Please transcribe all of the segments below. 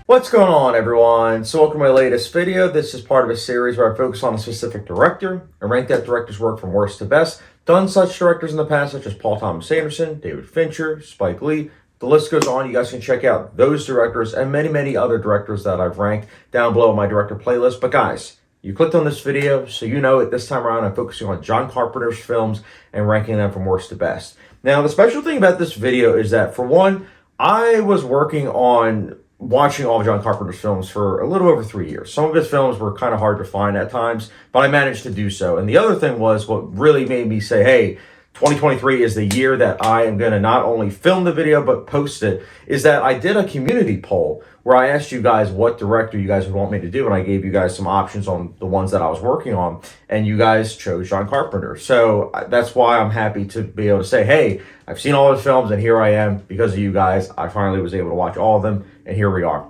What's going on, everyone? So welcome to my latest video. This is part of a series where I focus on a specific director and rank that director's work from worst to best. Done such directors in the past such as Paul Thomas Anderson, David Fincher, Spike Lee. The list goes on. You guys can check out those directors and many other directors that I've ranked down below in my director playlist. But guys, you clicked on this video, so you know it. This time around, I'm focusing on John Carpenter's films and ranking them from worst to best. Now, the special thing about this video is that, for one, I was working on watching all of John Carpenter's films for a little over 3 years. Some of his films were kind of hard to find at times, but I managed to do so. And the other thing was what really made me say, hey, 2023 is the year that I am going to not only film the video but post it, is that I did a community poll where I asked you guys what director you guys would want me to do, and I gave you guys some options on the ones that I was working on, and you guys chose John Carpenter. So that's why I'm happy to be able to say, hey, I've seen all his films, and here I am because of you guys. I finally was able to watch all of them, and here we are.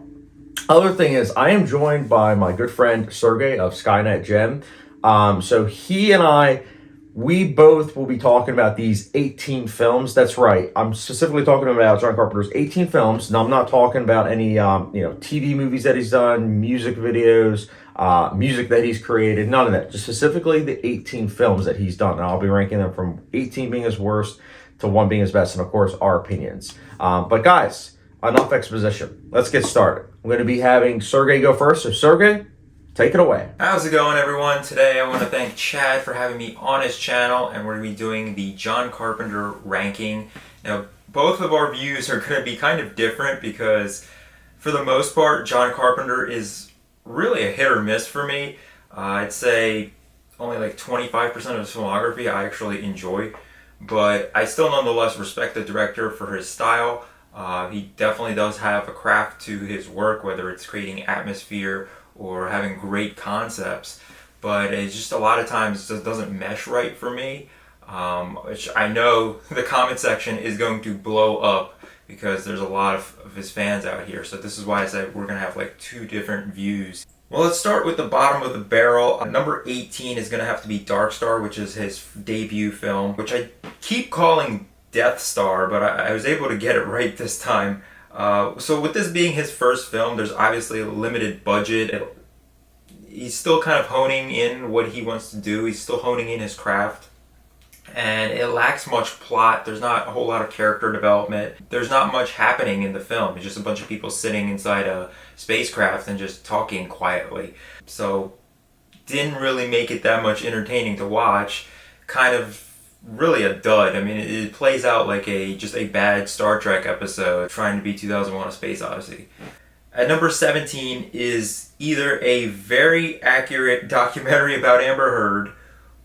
Other thing is, I am joined by my good friend Sergey of Skynet Gem. So he and we both will be talking about these 18 films. That's right. I'm specifically talking about John Carpenter's 18 films. Now, I'm not talking about any, TV movies that he's done, music videos, music that he's created. None of that. Just specifically the 18 films that he's done. And I'll be ranking them from 18 being his worst to 1 being his best. And of course, our opinions. But guys, enough exposition. Let's get started. I'm going to be having Sergey go first. So Sergey, take it away. How's it going, everyone? Today I want to thank Chad for having me on his channel, and we're going to be doing the John Carpenter ranking. Now, both of our views are going to be kind of different because, for the most part, John Carpenter is really a hit or miss for me. I'd say only like 25% of his filmography I actually enjoy, but I still nonetheless respect the director for his style. He definitely does have a craft to his work, whether it's creating atmosphere or having great concepts, but it's just a lot of times it just doesn't mesh right for me, which I know the comment section is going to blow up because there's a lot of his fans out here. So this is why I said we're going to have like 2 different views. Well, let's start with the bottom of the barrel. Number 18 is going to have to be Dark Star, which is his debut film, which I keep calling Death Star, but I was able to get it right this time. So with this being his first film, there's obviously a limited budget. He's still kind of honing in what he wants to do. He's still honing in his craft. And it lacks much plot. There's not a whole lot of character development. There's not much happening in the film. It's just a bunch of people sitting inside a spacecraft and just talking quietly. So didn't really make it that much entertaining to watch. Kind of really a dud. I mean, it plays out like just a bad Star Trek episode trying to be 2001: A Space Odyssey. At number 17 is either a very accurate documentary about Amber Heard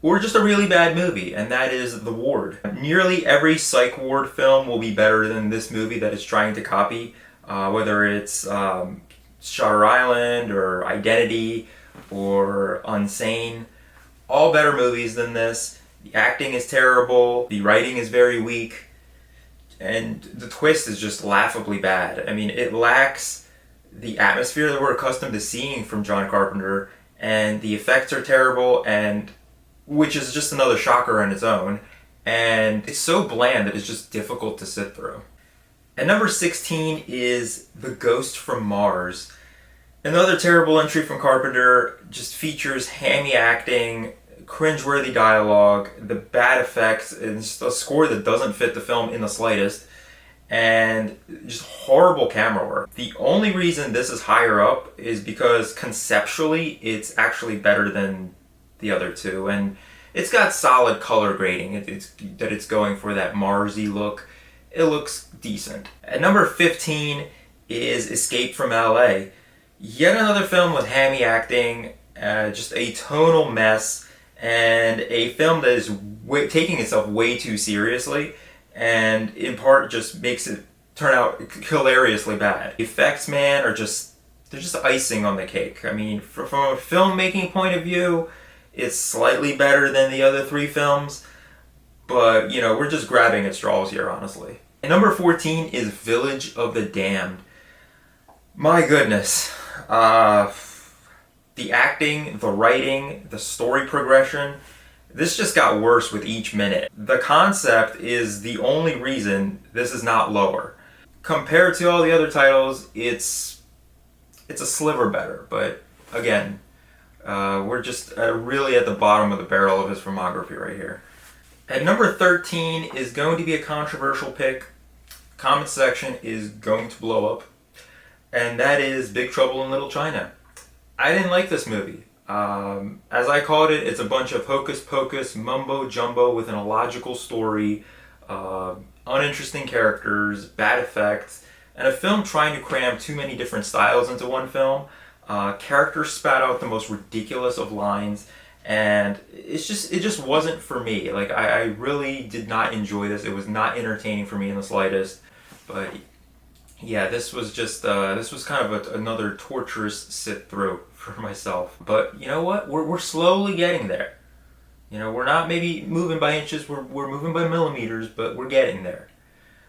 or just a really bad movie, and that is The Ward. Nearly every psych ward film will be better than this movie that it's trying to copy, whether it's Shutter Island or Identity or Unsane. All better movies than this. The acting is terrible, the writing is very weak, and the twist is just laughably bad. I mean, it lacks the atmosphere that we're accustomed to seeing from John Carpenter, and the effects are terrible, and which is just another shocker on its own, and it's so bland that it's just difficult to sit through. At number 16 is The Ghost from Mars. Another terrible entry from Carpenter, just features hammy acting, cringeworthy dialogue, the bad effects, and just a score that doesn't fit the film in the slightest, and just horrible camera work. The only reason this is higher up is because conceptually it's actually better than the other 2, and it's got solid color grading. It's going for that Marsy look. It looks decent. At number 15 is Escape from LA. Yet another film with hammy acting, just a tonal mess, and a film that is taking itself way too seriously, and in part just makes it turn out hilariously bad. The effects, man, they're just icing on the cake. I mean, from a filmmaking point of view, it's slightly better than the other 3 films, but, we're just grabbing at straws here, honestly. And number 14 is Village of the Damned. My goodness. The acting, the writing, the story progression, this just got worse with each minute. The concept is the only reason this is not lower. Compared to all the other titles, it's it's a sliver better. But again, we're just really at the bottom of the barrel of his filmography right here. At number 13 is going to be a controversial pick. Comment section is going to blow up, and that is Big Trouble in Little China. I didn't like this movie. As I called it, it's a bunch of hocus pocus, mumbo jumbo with an illogical story, uninteresting characters, bad effects, and a film trying to cram too many different styles into one film. Characters spat out the most ridiculous of lines, and it just wasn't for me. Like, I really did not enjoy this. It was not entertaining for me in the slightest. But yeah, this was just this was kind of another torturous sit through for myself. But you know what? We're slowly getting there. You know, we're not maybe moving by inches. We're moving by millimeters, but we're getting there.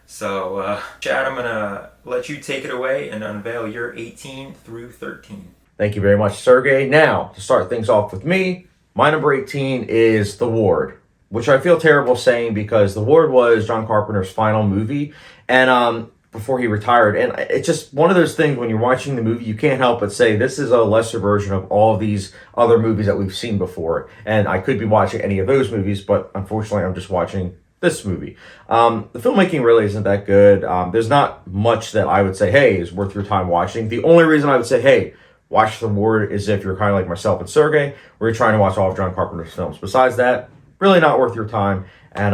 So, Chad, I'm gonna let you take it away and unveil your 18 through 13. Thank you very much, Sergey. Now, to start things off with me, my number 18 is The Ward, which I feel terrible saying because The Ward was John Carpenter's final movie, and before he retired. And it's just one of those things when you're watching the movie, you can't help but say this is a lesser version of all of these other movies that we've seen before. And I could be watching any of those movies, but unfortunately, I'm just watching this movie. The filmmaking really isn't that good. There's not much that I would say, hey, is worth your time watching. The only reason I would say, hey, watch The Ward is if you're kind of like myself and Sergey, where you're trying to watch all of John Carpenter's films. Besides that, really not worth your time. And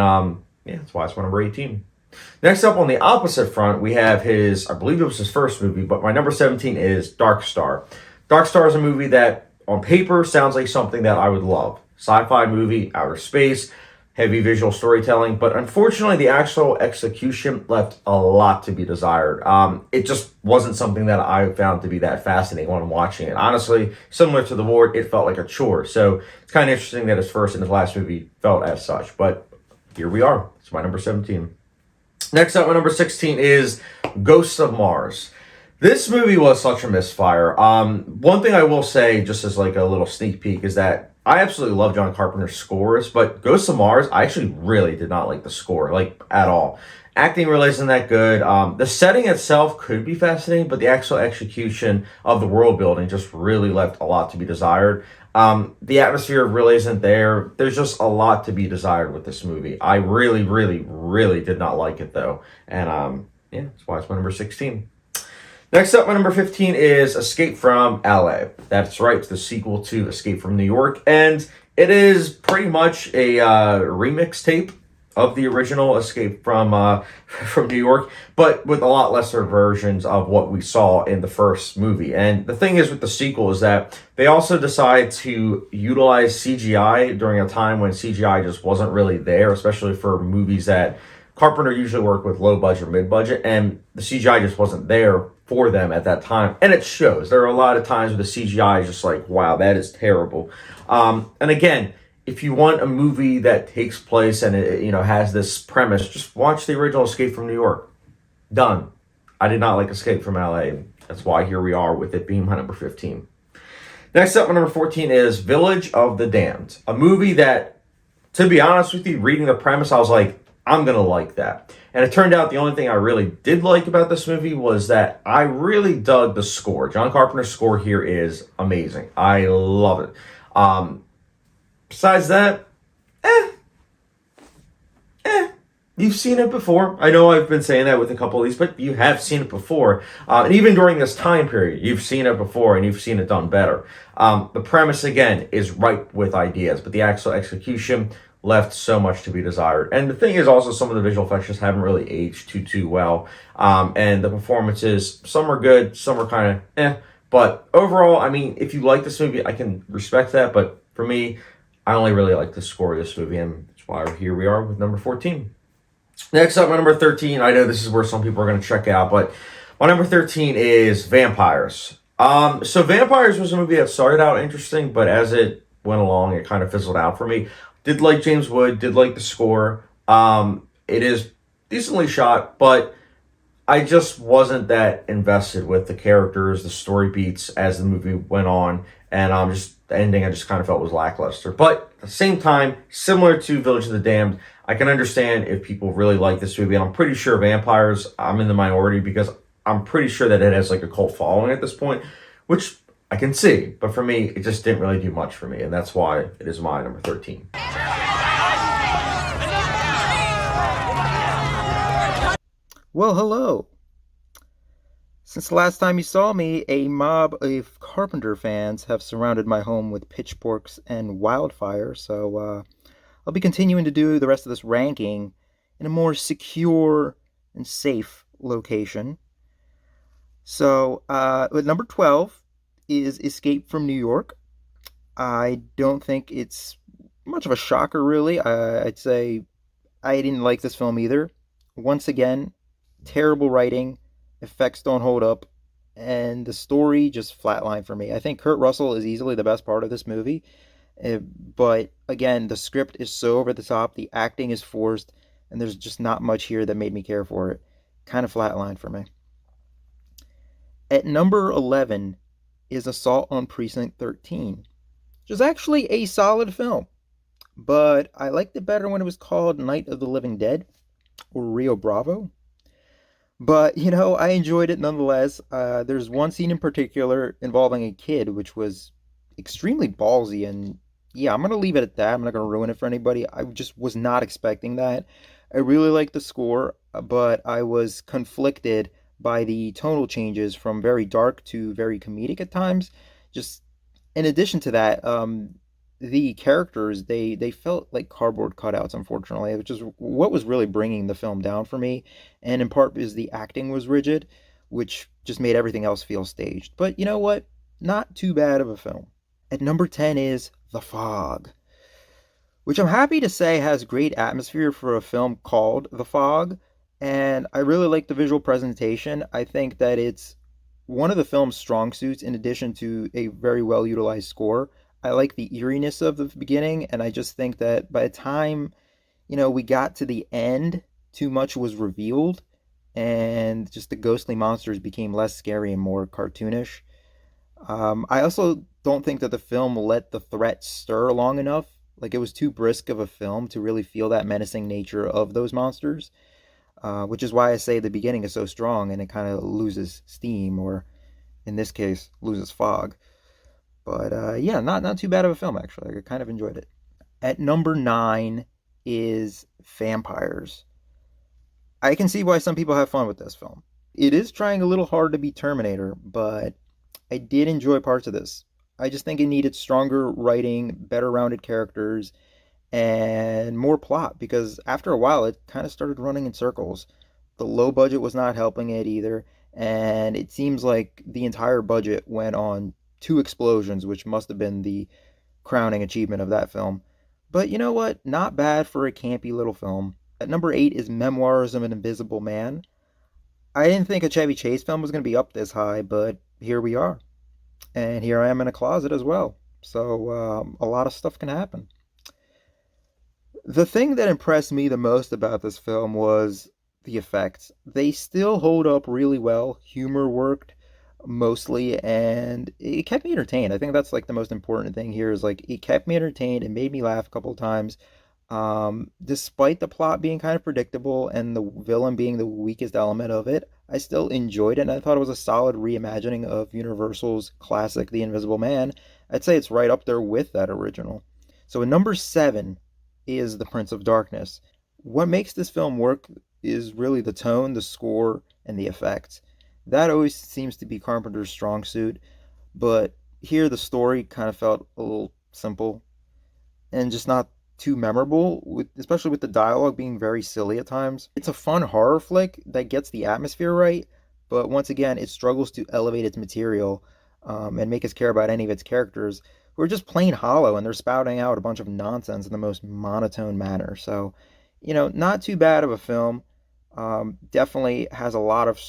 yeah, that's why it's my number 18. Next up on the opposite front, we have I believe it was his first movie, but my number 17 is Dark Star. Dark Star is a movie that on paper sounds like something that I would love. Sci-fi movie, outer space, heavy visual storytelling, but unfortunately the actual execution left a lot to be desired. It just wasn't something that I found to be that fascinating when watching it. Honestly, similar to The Ward, it felt like a chore. So it's kind of interesting that his first and his last movie felt as such, but here we are. It's my number 17. Next up, my number 16 is Ghosts of Mars. This movie was such a misfire. One thing I will say, just as like a little sneak peek, is that I absolutely love John Carpenter's scores, but Ghosts of Mars, I actually really did not like the score, like, at all. Acting really isn't that good. The setting itself could be fascinating, but the actual execution of the world building just really left a lot to be desired. The atmosphere really isn't there. There's just a lot to be desired with this movie. I really, really, really did not like it, though. And yeah, that's why it's my number 16. Next up, my number 15 is Escape from LA. That's right, it's the sequel to Escape from New York, and it is pretty much a remix tape of the original Escape from New York, but with a lot lesser versions of what we saw in the first movie. And the thing is with the sequel is that they also decide to utilize CGI during a time when CGI just wasn't really there, especially for movies that Carpenter usually worked with low budget, mid budget, and the CGI just wasn't there for them at that time, and it shows. There are a lot of times where the CGI is just like, wow, that is terrible. And again, if you want a movie that takes place and it, has this premise, just watch the original Escape from New York. Done. I did not like Escape from LA. That's why here we are with it being my number 15. Next up, my number 14 is Village of the Damned, a movie that, to be honest with you, reading the premise, I was like, I'm going to like that. And it turned out the only thing I really did like about this movie was that I really dug the score. John Carpenter's score here is amazing. I love it. Besides that, you've seen it before. I know I've been saying that with a couple of these, but you have seen it before. And even during this time period, you've seen it before and you've seen it done better. The premise, again, is ripe with ideas, but the actual execution left so much to be desired. And the thing is also some of the visual effects just haven't really aged too well. And the performances, some are good, some are kind of But overall, I mean, if you like this movie, I can respect that. But for me, I only really like the score of this movie, and that's why here we are with number 14. Next up, my number 13. I know this is where some people are going to check out, but my number 13 is Vampires. So Vampires was a movie that started out interesting, but as it went along, it kind of fizzled out for me. Did like James Wood, did like the score. It is decently shot, but I just wasn't that invested with the characters, the story beats as the movie went on, and just the ending I just kind of felt was lackluster. But at the same time, similar to Village of the Damned, I can understand if people really like this movie, and I'm pretty sure Vampires, I'm in the minority because I'm pretty sure that it has like a cult following at this point, which I can see, but for me, it just didn't really do much for me, and that's why it is my number 13. Well, hello. Since the last time you saw me, a mob of Carpenter fans have surrounded my home with pitchforks and wildfire, so I'll be continuing to do the rest of this ranking in a more secure and safe location. So, at number 12 is Escape from New York. I don't think it's much of a shocker, really. I'd say I didn't like this film either. Once again, terrible writing, effects don't hold up, and the story just flatlined for me. I think Kurt Russell is easily the best part of this movie, but again, the script is so over the top, the acting is forced, and there's just not much here that made me care for it. Kind of flatlined for me. At number 11 is Assault on Precinct 13, which is actually a solid film, but I liked it better when it was called Night of the Living Dead or Rio Bravo. But, I enjoyed it nonetheless. There's one scene in particular involving a kid, which was extremely ballsy. And yeah, I'm going to leave it at that. I'm not going to ruin it for anybody. I just was not expecting that. I really liked the score, but I was conflicted by the tonal changes from very dark to very comedic at times. Just in addition to that, the characters they felt like cardboard cutouts, unfortunately, which is what was really bringing the film down for me, and in part because the acting was rigid, which just made everything else feel staged. But you know what, not too bad of a film. At number 10 is The Fog, which I'm happy to say has great atmosphere for a film called The Fog, and I really like the visual presentation. I think that it's one of the film's strong suits in addition to a very well utilized score. I like the eeriness of the beginning, and I just think that by the time, we got to the end, too much was revealed, and just the ghostly monsters became less scary and more cartoonish. I also don't think that the film let the threat stir long enough. Like, it was too brisk of a film to really feel that menacing nature of those monsters, which is why I say the beginning is so strong and it kind of loses steam, or in this case, loses fog. But yeah, not too bad of a film, actually. I kind of enjoyed it. At number 9 is Vampires. I can see why some people have fun with this film. It is trying a little hard to be Terminator, but I did enjoy parts of this. I just think it needed stronger writing, better rounded characters, and more plot, because after a while it kind of started running in circles. The low budget was not helping it either, and it seems like the entire budget went on 2 explosions, which must have been the crowning achievement of that film. But you know what? Not bad for a campy little film. At number 8 is Memoirs of an Invisible Man. I didn't think a Chevy Chase film was going to be up this high, but here we are. And here I am in a closet as well. So a lot of stuff can happen. The thing that impressed me the most about this film was the effects. They still hold up really well. Humor worked mostly, and it kept me entertained. I think that's like the most important thing here, is like it kept me entertained and made me laugh a couple of times. Despite the plot being kind of predictable and the villain being the weakest element of it, I still enjoyed it, and I thought it was a solid reimagining of Universal's classic The Invisible Man. I'd say it's right up there with that original. So at number 7 is The Prince of Darkness. What makes this film work is really the tone, the score, and the effects. That always seems to be Carpenter's strong suit, but here the story kind of felt a little simple and just not too memorable, especially with the dialogue being very silly at times. It's a fun horror flick that gets the atmosphere right, but once again, it struggles to elevate its material and make us care about any of its characters who are just plain hollow, and they're spouting out a bunch of nonsense in the most monotone manner. So, not too bad of a film. Definitely has a lot of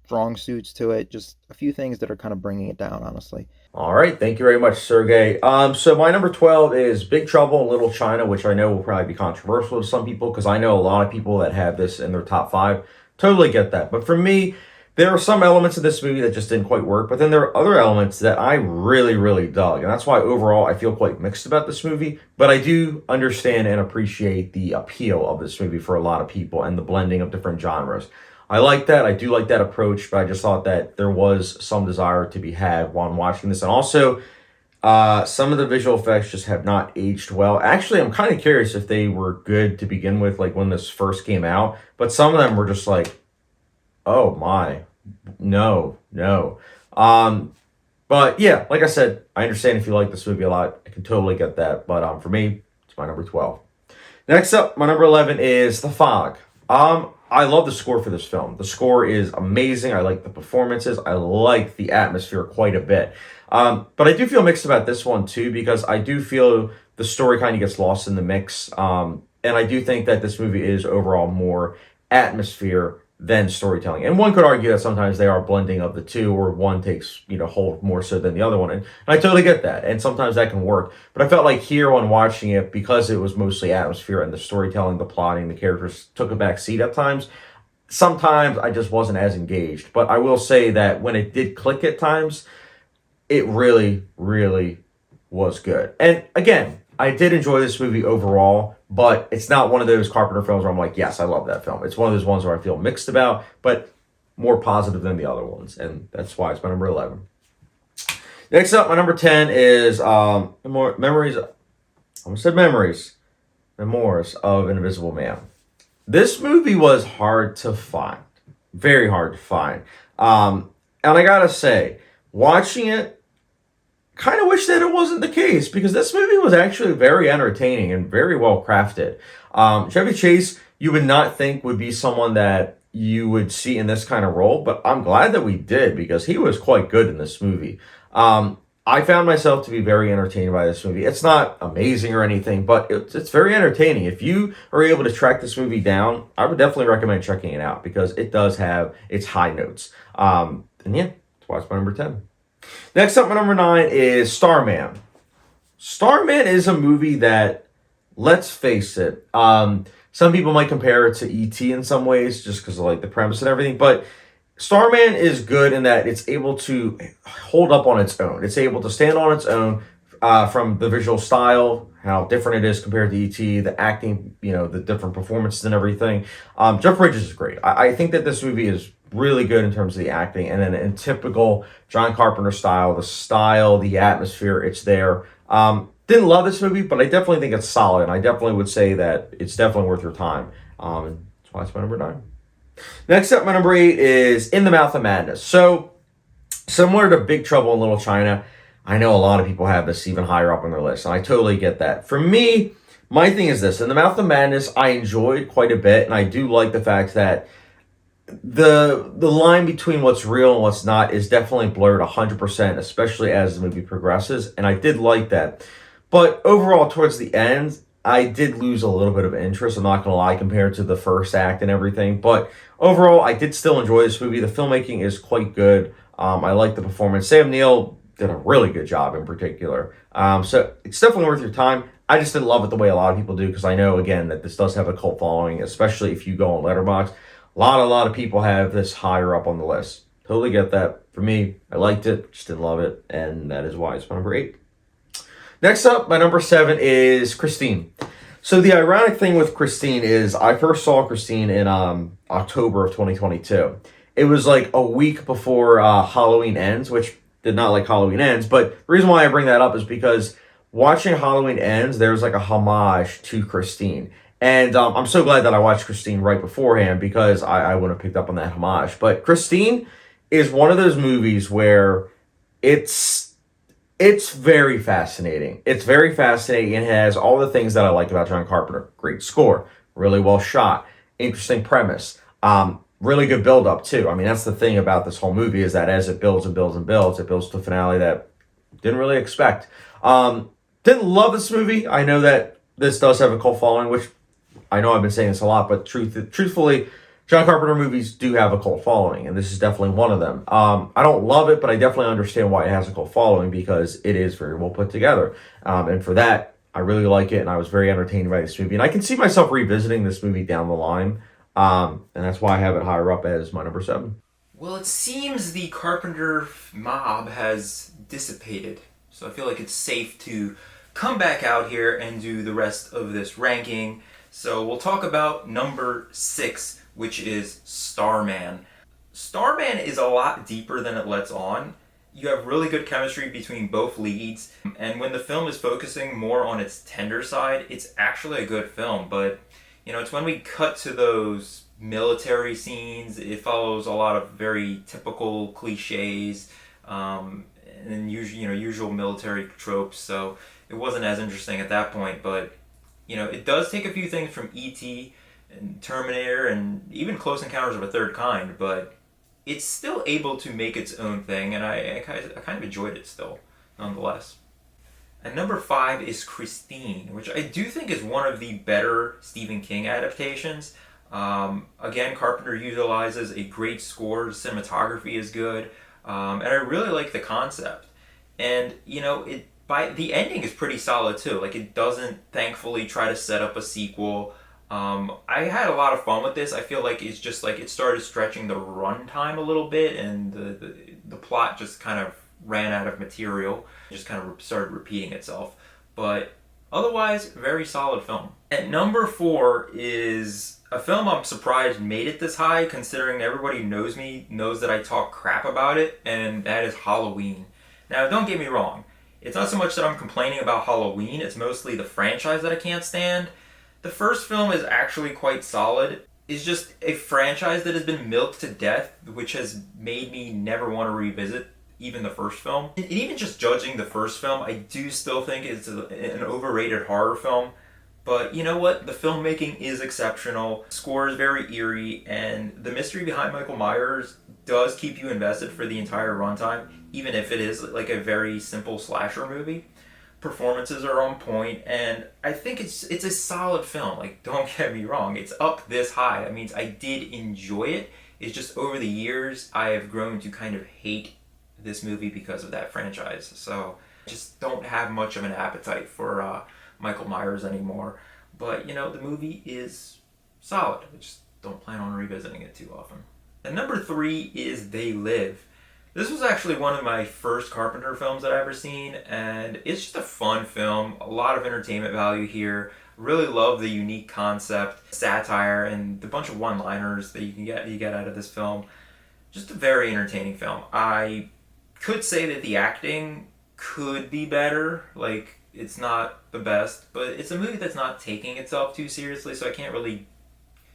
strong suits to it. Just a few things that are kind of bringing it down, honestly. All right, thank you very much, Sergey. So my number 12 is Big Trouble in Little China, which I know will probably be controversial to some people, because I know a lot of people that have this in their top 5. Totally get that. But for me, there are some elements of this movie that just didn't quite work, but then there are other elements that I really, really dug. And that's why overall I feel quite mixed about this movie. But I do understand and appreciate the appeal of this movie for a lot of people and the blending of different genres. I like that. I do like that approach, but I just thought that there was some desire to be had while watching this. And also, some of the visual effects just have not aged well. Actually, I'm kind of curious if they were good to begin with, like when this first came out. But some of them were just like, oh my, no, no. But yeah, like I said, I understand if you like this movie a lot. I can totally get that. But for me, it's my number 12. Next up, my number 11 is The Fog. I love the score for this film. The score is amazing. I like the performances. I like the atmosphere quite a bit. But I do feel mixed about this one too, because I do feel the story kind of gets lost in the mix. And I do think that this movie is overall more atmosphere than storytelling. And one could argue that sometimes they are blending of the two, or one takes, hold more so than the other one. And I totally get that. And sometimes that can work. But I felt like here when watching it, because it was mostly atmosphere and the storytelling, the plotting, the characters took a back seat at times. Sometimes I just wasn't as engaged. But I will say that when it did click at times, it really, really was good. And again, I did enjoy this movie overall, but it's not one of those Carpenter films where I'm like, yes, I love that film. It's one of those ones where I feel mixed about, but more positive than the other ones. And that's why it's my number 11. Next up, my number 10 is Memories. I almost said Memories. Memoirs of an Invisible Man. This movie was hard to find. Very hard to find. And I gotta say, watching it, kind of wish that it wasn't the case, because this movie was actually very entertaining and very well crafted. Chevy Chase, you would not think would be someone that you would see in this kind of role, but I'm glad that we did, because he was quite good in this movie. I found myself to be very entertained by this movie. It's not amazing or anything, but it's very entertaining. If you are able to track this movie down, I would definitely recommend checking it out, because it does have its high notes. And yeah, that's why it's my number 10. Next up, my number 9 is Starman. Starman is a movie that, let's face it, some people might compare it to E.T. in some ways, just because of like the premise and everything, but Starman is good in that it's able to hold up on its own. It's able to stand on its own, from the visual style, how different it is compared to E.T., the acting, the different performances and everything. Jeff Bridges is great. I think that this movie is really good in terms of the acting, and then in typical John Carpenter style, the atmosphere, it's there. Didn't love this movie, but I definitely think it's solid, and I definitely would say that it's definitely worth your time. And that's why it's my number 9. Next up, my number 8 is In the Mouth of Madness. So, similar to Big Trouble in Little China, I know a lot of people have this even higher up on their list, and I totally get that. For me, my thing is this. In the Mouth of Madness, I enjoyed quite a bit, and I do like the fact that the line between what's real and what's not is definitely blurred 100%, especially as the movie progresses, and I did like that. But overall, towards the end, I did lose a little bit of interest, I'm not going to lie, compared to the first act and everything. But overall, I did still enjoy this movie. The filmmaking is quite good. I like the performance. Sam Neill did a really good job in particular. So it's definitely worth your time. I just didn't love it the way a lot of people do, because I know, again, that this does have a cult following, especially if you go on Letterboxd. A lot of people have this higher up on the list. Totally get that. For me, I liked it, just didn't love it, and that is why it's my number 8. Next up, my number 7 is Christine. So the ironic thing with Christine is I first saw Christine in October of 2022. It was like a week before Halloween Ends, which did not like Halloween Ends, but the reason why I bring that up is because watching Halloween Ends, there's like a homage to Christine. And I'm so glad that I watched Christine right beforehand, because I wouldn't have picked up on that homage. But Christine is one of those movies where it's very fascinating. It's very fascinating and has all the things that I like about John Carpenter. Great score, really well shot, interesting premise, really good build up too. I mean, that's the thing about this whole movie, is that as it builds and builds and builds, it builds to a finale that didn't really expect. Didn't love this movie. I know that this does have a cult following, which I know I've been saying this a lot, but truthfully, John Carpenter movies do have a cult following, and this is definitely one of them. I don't love it, but I definitely understand why it has a cult following, because it is very well put together. And for that, I really like it, and I was very entertained by this movie. And I can see myself revisiting this movie down the line, and that's why I have it higher up as my number 7. Well, it seems the Carpenter mob has dissipated, so I feel like it's safe to come back out here and do the rest of this ranking. So we'll talk about number 6, which is Starman. Starman is a lot deeper than it lets on. You have really good chemistry between both leads, and when the film is focusing more on its tender side, it's actually a good film. But it's when we cut to those military scenes, it follows a lot of very typical cliches, and usual military tropes. So it wasn't as interesting at that point. But it does take a few things from E.T. and Terminator and even Close Encounters of a Third Kind, but it's still able to make its own thing, and I kind of enjoyed it still, nonetheless. And number 5 is Christine, which I do think is one of the better Stephen King adaptations. Again, Carpenter utilizes a great score, cinematography is good, and I really like the concept. And the ending is pretty solid too. Like, it doesn't thankfully try to set up a sequel. I had a lot of fun with this. I feel like it's just like it started stretching the runtime a little bit, and the plot just kind of ran out of material. It just kind of started repeating itself. But otherwise, very solid film. At number 4 is a film I'm surprised made it this high, considering everybody knows me, knows that I talk crap about it, and that is Halloween. Now, don't get me wrong. It's not so much that I'm complaining about Halloween, it's mostly the franchise that I can't stand. The first film is actually quite solid. It's just a franchise that has been milked to death, which has made me never want to revisit even the first film. And even just judging the first film, I do still think it's an overrated horror film. But you know what? The filmmaking is exceptional, the score is very eerie, and the mystery behind Michael Myers does keep you invested for the entire runtime, even if it is like a very simple slasher movie. Performances are on point, and I think it's a solid film. Like, don't get me wrong, it's up this high. That means I did enjoy it. It's just over the years I have grown to kind of hate this movie because of that franchise. So I just don't have much of an appetite for Michael Myers anymore. But the movie is solid. I just don't plan on revisiting it too often. And number 3 is They Live. This was actually one of my first Carpenter films that I've ever seen, and it's just a fun film, a lot of entertainment value here. Really love the unique concept, satire, and the bunch of one-liners that you get out of this film. Just a very entertaining film. I could say that the acting could be better, like it's not the best, but it's a movie that's not taking itself too seriously, so I can't really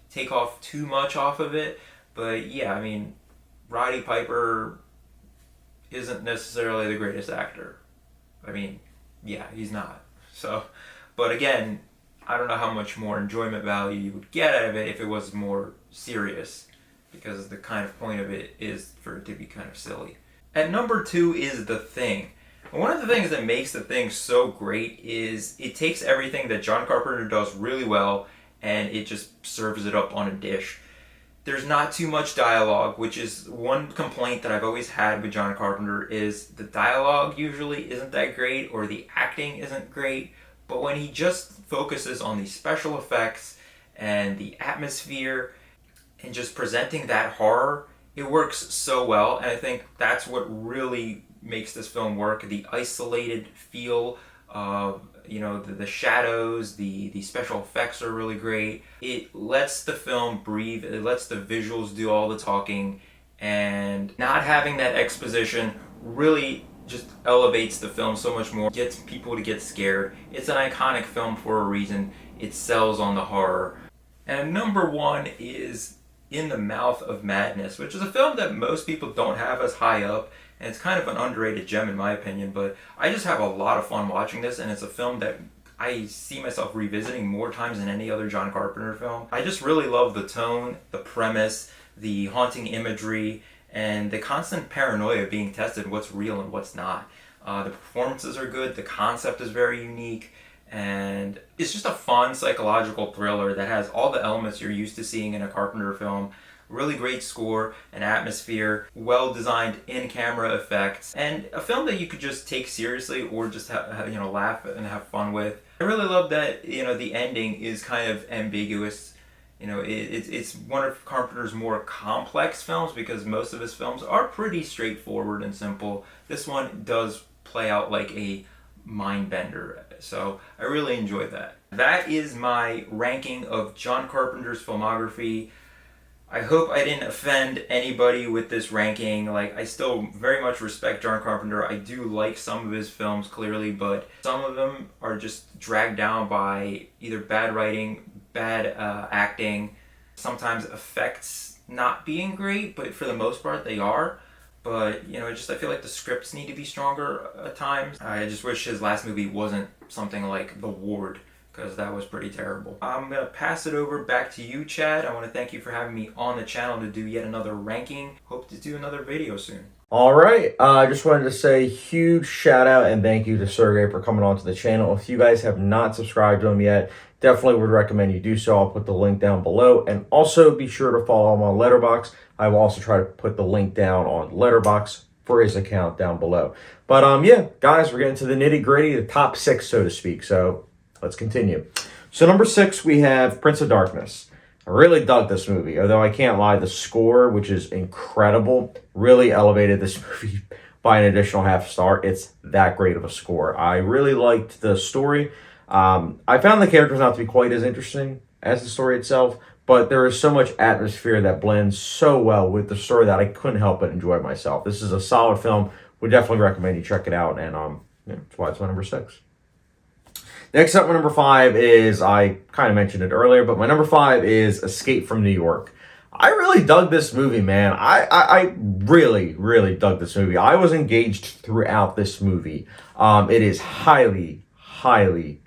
take off too much off of it. But yeah, I mean, Roddy Piper isn't necessarily the greatest actor. I mean, yeah, he's not. So, but again, I don't know how much more enjoyment value you would get out of it if it was more serious, because the kind of point of it is for it to be kind of silly. At number 2 is The Thing. One of the things that makes The Thing so great is it takes everything that John Carpenter does really well and it just serves it up on a dish. There's not too much dialogue, which is one complaint that I've always had with John Carpenter, is the dialogue usually isn't that great or the acting isn't great. But when he just focuses on the special effects and the atmosphere and just presenting that horror, it works so well. And I think that's what really makes this film work. The isolated feel of the shadows, the special effects are really great. It lets the film breathe, it lets the visuals do all the talking, and not having that exposition really just elevates the film so much more, gets people to get scared. It's an iconic film for a reason. It sells on the horror. And number 1 is In the Mouth of Madness, which is a film that most people don't have as high up, and it's kind of an underrated gem in my opinion, but I just have a lot of fun watching this, and it's a film that I see myself revisiting more times than any other John Carpenter film. I just really love the tone, the premise, the haunting imagery, and the constant paranoia being tested, what's real and what's not. The performances are good, the concept is very unique, and it's just a fun psychological thriller that has all the elements you're used to seeing in a Carpenter film. Really great score, an atmosphere, well-designed in-camera effects, and a film that you could just take seriously or just laugh and have fun with. I really love that the ending is kind of ambiguous. It's one of Carpenter's more complex films because most of his films are pretty straightforward and simple. This one does play out like a mind bender, so I really enjoyed that. That is my ranking of John Carpenter's filmography. I hope I didn't offend anybody with this ranking. Like, I still very much respect John Carpenter. I do like some of his films, clearly, but some of them are just dragged down by either bad writing, bad acting, sometimes effects not being great, but for the most part, they are. But, you know, just I feel like the scripts need to be stronger at times. I just wish his last movie wasn't something like The Ward, because that was pretty terrible. I'm going to pass it over back to you, Chad. I want to thank you for having me on the channel to do yet another ranking. Hope to do another video soon. All right. I just wanted to say huge shout out and thank you to Sergey for coming onto the channel. If you guys have not subscribed to him yet, definitely would recommend you do so. I'll put the link down below. And also be sure to follow him on Letterboxd. I will also try to put the link down on Letterboxd for his account down below. But yeah, guys, we're getting to the nitty gritty, the top 6, so to speak. So let's continue. So number 6, we have Prince of Darkness. I really dug this movie, although I can't lie, the score, which is incredible, really elevated this movie by an additional half star. It's that great of a score. I really liked the story. I found the characters not to be quite as interesting as the story itself, but there is so much atmosphere that blends so well with the story that I couldn't help but enjoy myself. This is a solid film. Would definitely recommend you check it out, and yeah, that's why it's my number 6. Next up, my number 5 is, I kind of mentioned it earlier, but my number 5 is Escape from New York. I really dug this movie, man. I really, really dug this movie. I was engaged throughout this movie. It is highly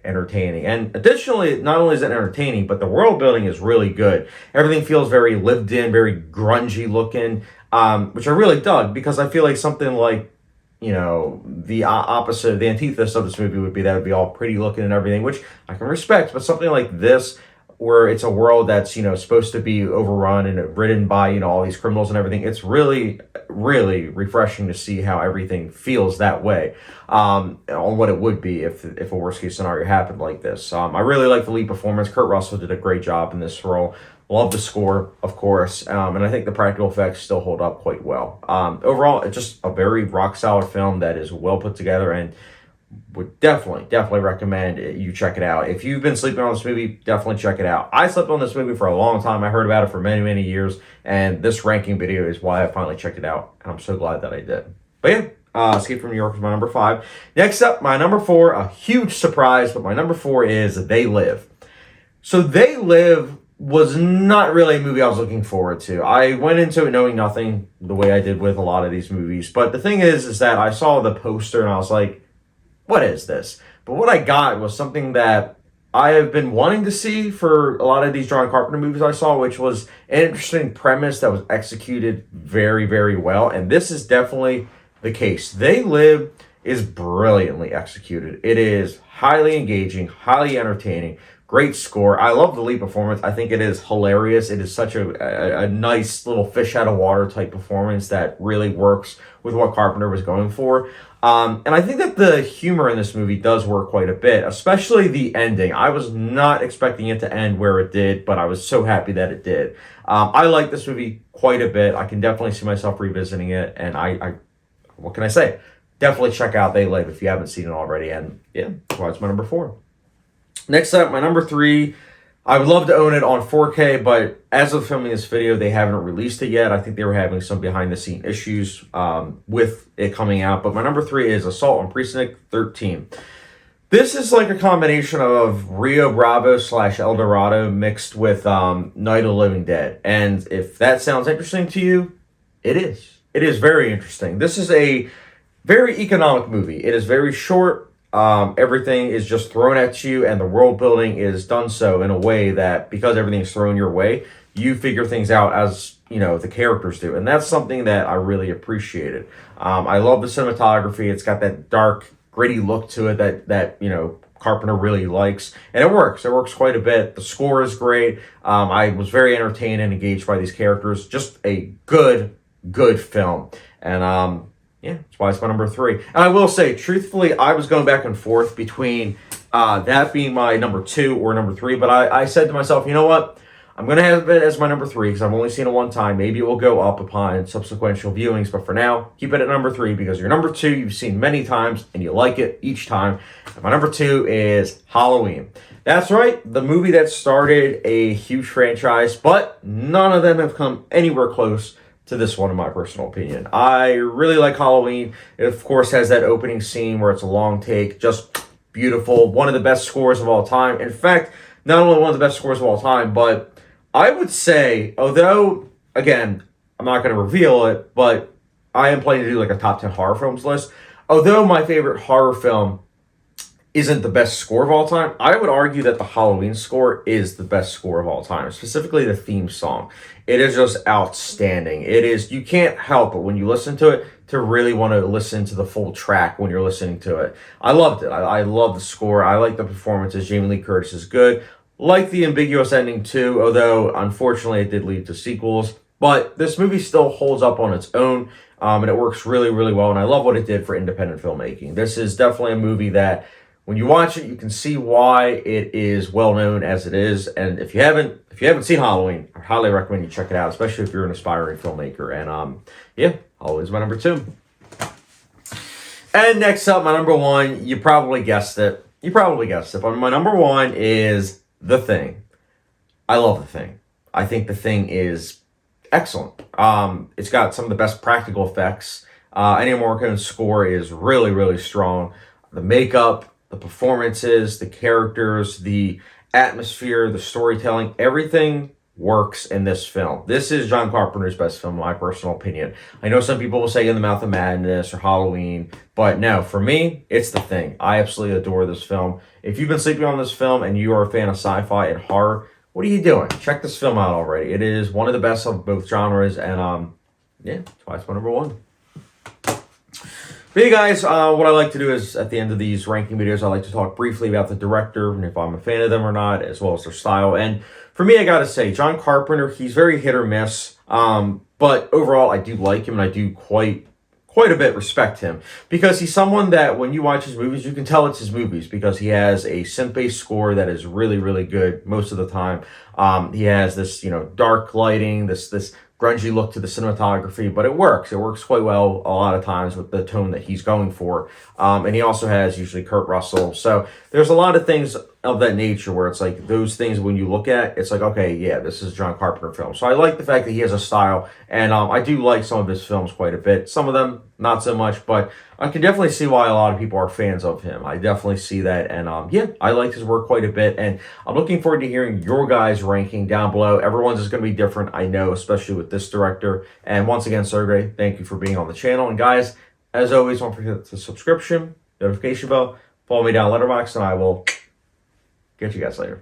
entertaining. And additionally, not only is it entertaining, but the world building is really good. Everything feels very lived in, very grungy looking, which I really dug because I feel like something like, you know, the opposite, the antithesis of this movie would be that it would be all pretty looking and everything, which I can respect, but something like this, where it's a world that's, you know, supposed to be overrun and ridden by, you know, all these criminals and everything, it's really refreshing to see how everything feels that way, on what it would be if a worst case scenario happened like this. I really like the lead performance. Kurt Russell did a great job in this role. Love the score, of course, and I think the practical effects still hold up quite well. Overall, it's just a very rock-solid film that is well put together, and would definitely recommend you check it out. If you've been sleeping on this movie, definitely check it out. I slept on this movie for a long time. I heard about it for many years, and this ranking video is why I finally checked it out, and I'm so glad that I did. But yeah, Escape from New York is my number 5. Next up, my number 4, a huge surprise, but my number 4 is They Live. So They Live was not really a movie I was looking forward to. I went into it knowing nothing, the way I did with a lot of these movies. But the thing is that I saw the poster and I was like, what is this? But what I got was something that I have been wanting to see for a lot of these John Carpenter movies I saw, which was an interesting premise that was executed very well. And this is definitely the case. They Live is brilliantly executed. It is highly engaging, highly entertaining. Great score. I love the lead performance. I think it is hilarious. It is such a nice little fish out of water type performance that really works with what Carpenter was going for. And I think that the humor in this movie does work quite a bit, especially the ending. I was not expecting it to end where it did, but I was so happy that it did. I like this movie quite a bit. I can definitely see myself revisiting it, and I what can I say? Definitely check out They Live if you haven't seen it already. And yeah, well, it's my number 4. Next up, my number 3, I would love to own it on 4K, but as of filming this video, they haven't released it yet. I think they were having some behind-the-scene issues with it coming out. But my number 3 is Assault on Precinct 13. This is like a combination of Rio Bravo / El Dorado mixed with Night of the Living Dead. And if that sounds interesting to you, it is. It is very interesting. This is a very economic movie. It is very short. Everything is just thrown at you, and the world building is done so in a way that, because everything is thrown your way, you figure things out as, you know, the characters do. And that's something that I really appreciated. I love the cinematography. It's got that dark, gritty look to it that you know, Carpenter really likes, and it works. It works quite a bit. The score is great. I was very entertained and engaged by these characters. Just a good film. And yeah, that's why it's my number 3. And I will say, truthfully, I was going back and forth between that being my number 2 or number 3. But I said to myself, you know what? I'm going to have it as my number 3 because I've only seen it one time. Maybe it will go up upon subsequent viewings, but for now, keep it at number 3 because your number 2 you've seen many times and you like it each time. And my number 2 is Halloween. That's right, the movie that started a huge franchise, but none of them have come anywhere close to this one, in my personal opinion. I really like Halloween. It, of course, has that opening scene where it's a long take, just beautiful. One of the best scores of all time. In fact, not only one of the best scores of all time, but I would say, although, again, I'm not going to reveal it, but I am planning to do like a top 10 horror films list. Although my favorite horror film isn't the best score of all time, I would argue that the Halloween score is the best score of all time, specifically the theme song. It is just outstanding. It is, you can't help it when you listen to it to really want to listen to the full track when you're listening to it. I loved it. I love the score. I like the performances. Jamie Lee Curtis is good. Like the ambiguous ending too, although unfortunately it did lead to sequels. But this movie still holds up on its own, and it works really, really well. And I love what it did for independent filmmaking. This is definitely a movie that when you watch it, you can see why it is well known as it is. And if you haven't seen Halloween, I highly recommend you check it out, especially if you're an aspiring filmmaker. And yeah, Halloween's my number 2. And next up, my number 1, you probably guessed it. But my number 1 is The Thing. I love The Thing. I think The Thing is excellent. It's got some of the best practical effects. Ennio Morricone's score is really, really strong. The makeup, the performances, the characters, the atmosphere, the storytelling, everything works in this film. This is John Carpenter's best film, in my personal opinion. I know some people will say In the Mouth of Madness or Halloween, but no, for me, it's The Thing. I absolutely adore this film. If you've been sleeping on this film and you are a fan of sci-fi and horror, what are you doing? Check this film out already. It is one of the best of both genres, and yeah, that's why it's my number 1. But hey guys, what I like to do is at the end of these ranking videos, I like to talk briefly about the director and if I'm a fan of them or not, as well as their style. And for me, I gotta say, John Carpenter, he's very hit or miss. But overall, I do like him and I do quite a bit respect him because he's someone that when you watch his movies, you can tell it's his movies because he has a synth-based score that is really, really good most of the time. He has this, dark lighting, this grungy look to the cinematography, but it works. It works quite well a lot of times with the tone that he's going for. And he also has usually Kurt Russell. So there's a lot of things of that nature where it's like those things when you look at, it's like, okay, yeah, this is a John Carpenter film. So I like the fact that he has a style, and I do like some of his films quite a bit. Some of them, not so much, but I can definitely see why a lot of people are fans of him. I definitely see that, and yeah, I like his work quite a bit, and I'm looking forward to hearing your guys' ranking down below. Everyone's is going to be different, I know, especially with this director. And once again, Sergey, thank you for being on the channel. And guys, as always, don't forget the subscription, notification bell, follow me down Letterboxd, and I will catch you guys later.